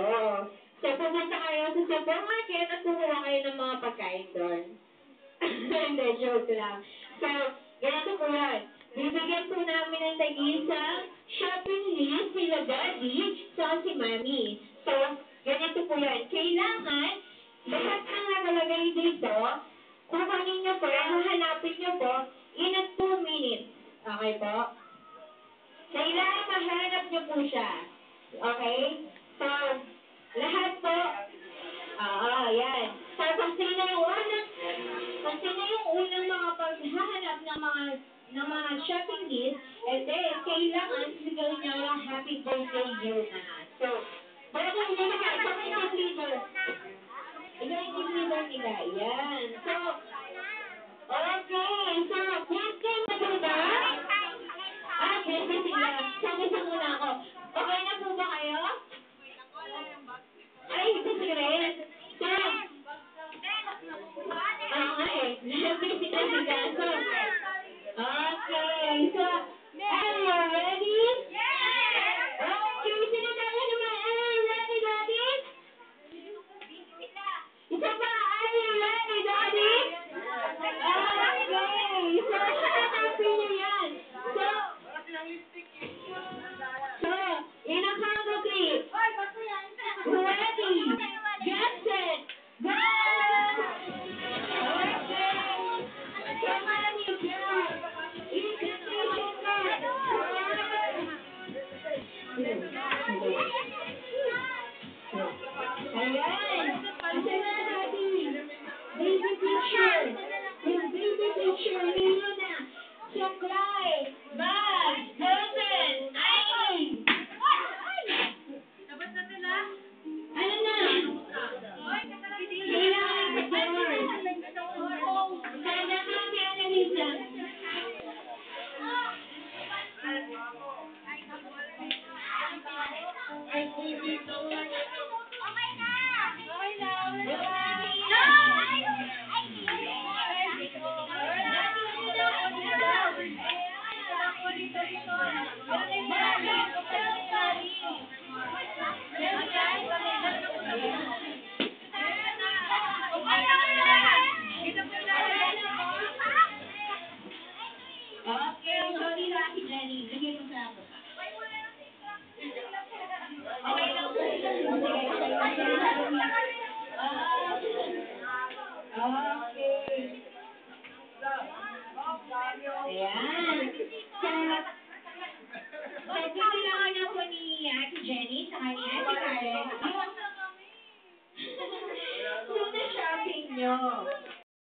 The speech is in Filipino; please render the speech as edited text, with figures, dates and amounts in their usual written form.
kayo. So, pumunta kayo sa supermarket at kumuha kayo ng mga pagkain doon. Hindi, joke lang. So, ganito po yan. Bibigyan po namin ng tag-isang shopping list nila Daddy sa si Mami. So, ganito po yan. Kailangan, lahat ng nakalagay dito, kukunin niyo po, hahanapin niyo po, in a 2 minutes. Okay po? Kailangan mahanap niyo po siya. Okay? So, lahat po, yan. So, kung sino yung unang makapaghahanap ng mga shopping list, and then, kailangan sigawin niya yung happy birthday year na. So, pero hindi naman, ito yung team leader. Ito yung team leader nila. Yan. So, okay. So, next game na po ba? Busy sila. Sabi muna ako. Okay na po ba kayo? Ay, busy rin. So, busy na sila. So, okay. So, are you ready? Okay, sino tayo naman? Are you ready, Daddy? Isa pa, are you ready, Daddy? Okay. So, hanapin niyo yan. So, in a count of 3. Ready, get set, go! Okay. Come on, you guys. Invitation card. Ayan. Asa na, Daddy? Baby picture. Yung baby picture, nilo na. Supply, bag, dozen, ID. Tapos na sila? Ano na? Kailangan mag-door. Sana kami, Annalisa. Okay na! Okay sorry na si Jenny. Bigay mo sa ako. Okay lang po. Okay. Ayan. So, kailangan na po ni Ate Jenny sa ni Ate Karen. Yung shopping nyo.